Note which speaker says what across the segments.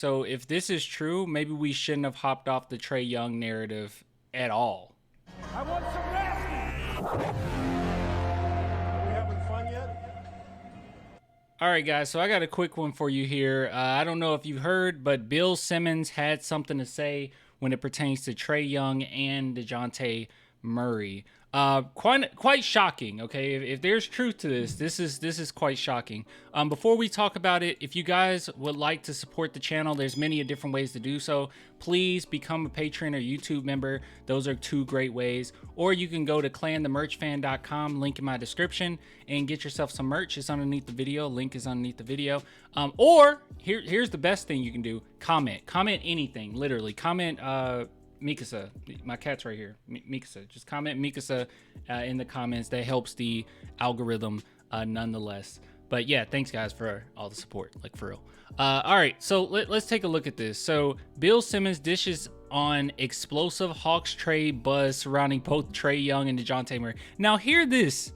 Speaker 1: So if this is true, maybe we shouldn't have hopped off the Trae Young narrative at all.
Speaker 2: I want some nasty. Are we having fun yet?
Speaker 1: All right, guys, so I got a quick one for you here. I don't know if you've heard, but Bill Simmons had something to say when it pertains to Trae Young and DeJounte Murray. Quite shocking. Okay, if there's truth to this, this is quite shocking. Before we talk about it, if you guys would like to support the channel, there's many different ways to do so. Please become a Patreon or YouTube member. Those are two great ways. Or you can go to clanthemerchfan.com, link in my description, and get yourself some merch. It's underneath the video. Link is underneath the video. Or here's the best thing you can do: comment anything. Literally, comment. Mikasa, my cat's right here. Mikasa, just comment Mikasa in the comments. That helps the algorithm nonetheless. But yeah, thanks guys for all the support, like for real. All right, so let's take a look at this. So Bill Simmons dishes on explosive Hawks trade buzz surrounding both Trae Young and DeJounte Murray. Now hear this.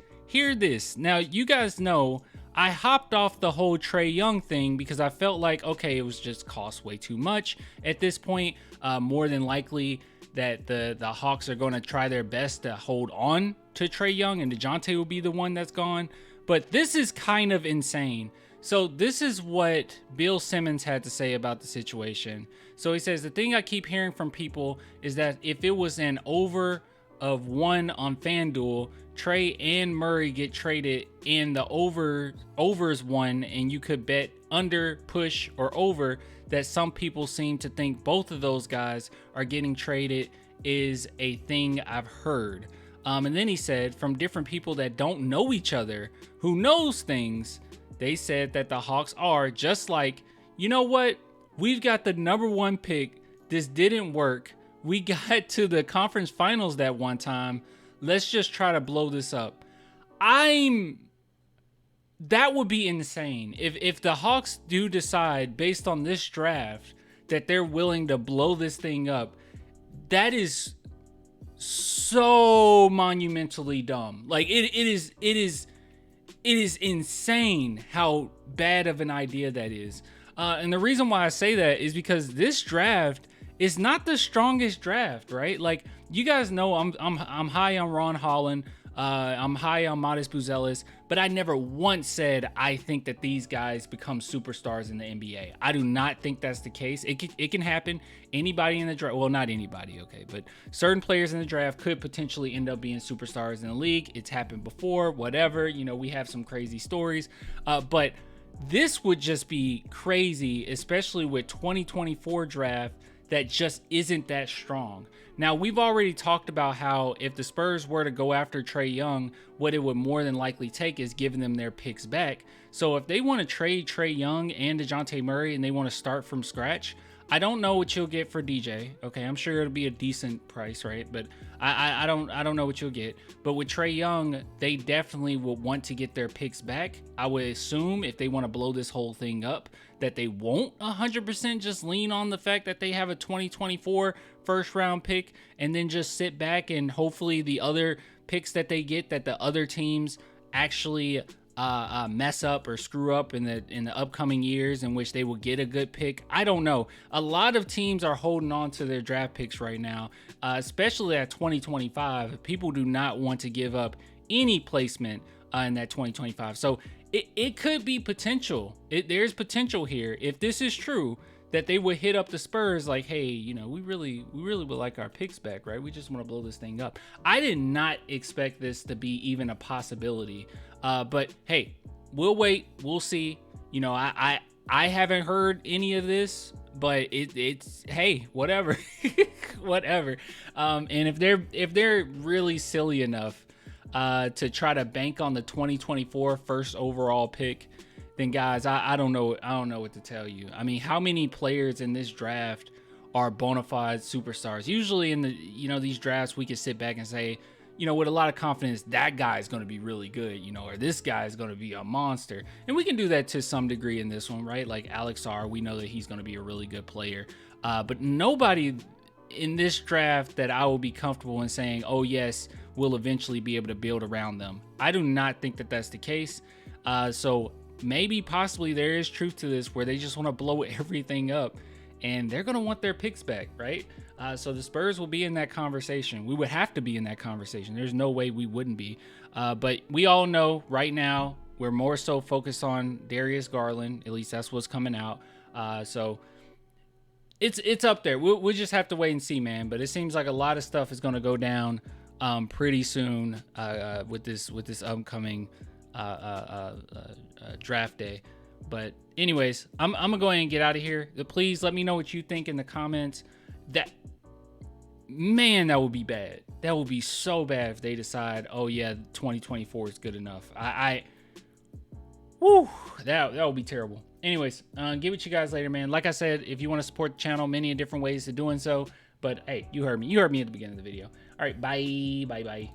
Speaker 1: Now you guys know I hopped off the whole Trae Young thing because I felt like, okay, it was just cost way too much at this point. More than likely that the Hawks are going to try their best to hold on to Trae Young and DeJounte will be the one that's gone. But this is kind of insane. So this is what Bill Simmons had to say about the situation. So he says, the thing I keep hearing from people is that if it was an over of 1 on FanDuel, Trae and Murray get traded and the overs 1, and you could bet under, push, or over, that some people seem to think both of those guys are getting traded is a thing I've heard. And then he said, from different people that don't know each other, who knows things, they said that the Hawks are just like, you know what? We've got the number 1 pick. This didn't work. We got to the conference finals that one time. Let's just try to blow this up. That would be insane. If the Hawks do decide based on this draft that they're willing to blow this thing up, that is so monumentally dumb. Like it is insane how bad of an idea that is. And the reason why I say that is because this draft is not the strongest draft, right? Like you guys know, I'm high on Ron Holland. I'm high on Modest Buzelis, but I never once said I think that these guys become superstars in the NBA. I do not think that's the case. It can happen. Anybody in the draft, well, not anybody, okay, but certain players in the draft could potentially end up being superstars in the league. It's happened before, whatever. You know, we have some crazy stories, but this would just be crazy, especially with 2024 draft that just isn't that strong. Now, we've already talked about how if the Spurs were to go after Trae Young, what it would more than likely take is giving them their picks back. So if they want to trade Trae Young and DeJounte Murray and they want to start from scratch, I don't know what you'll get for DJ. Okay, I'm sure it'll be a decent price, right? But I don't know what you'll get. But with Trae Young, they definitely will want to get their picks back. I would assume if they want to blow this whole thing up, that they won't 100% just lean on the fact that they have a 2024 first round pick and then just sit back and hopefully the other picks that they get, that the other teams actually mess up or screw up in the upcoming years in which they will get a good pick. I don't know. A lot of teams are holding on to their draft picks right now, especially at 2025. People do not want to give up any placement in that 2025. So it could be potential. There's potential here. If this is true, that they would hit up the Spurs like, hey, you know, we really would like our picks back, right? We just want to blow this thing up. I did not expect this to be even a possibility. But hey, we'll wait. We'll see. You know, I haven't heard any of this, but it's hey, whatever, whatever. And if they're really silly enough to try to bank on the 2024 first overall pick, then guys, I don't know what to tell you. I mean, how many players in this draft are bona fide superstars? Usually in these drafts, we can sit back and say, you know, with a lot of confidence, that guy is going to be really good, you know, or this guy is going to be a monster. And we can do that to some degree in this one, right? Like Alex R, we know that he's going to be a really good player. But nobody in this draft that I will be comfortable in saying, oh yes, we'll eventually be able to build around them. I do not think that that's the case. So maybe possibly there is truth to this where they just want to blow everything up. and they're going to want their picks back, right? So the Spurs will be in that conversation. We would have to be in that conversation. There's no way we wouldn't be. But we all know right now we're more so focused on Darius Garland. At least that's what's coming out. So it's up there. We'll just have to wait and see, man. But it seems like a lot of stuff is going to go down pretty soon with this upcoming draft day. But anyways, I'm gonna go ahead and get out of here. Please let me know what you think in the comments. That would be bad. That would be so bad if they decide, oh yeah, 2024 is good enough. That would be terrible. Anyways, get with you guys later, man. Like I said, if you want to support the channel, many different ways of doing so. But hey, you heard me. You heard me at the beginning of the video. All right, bye.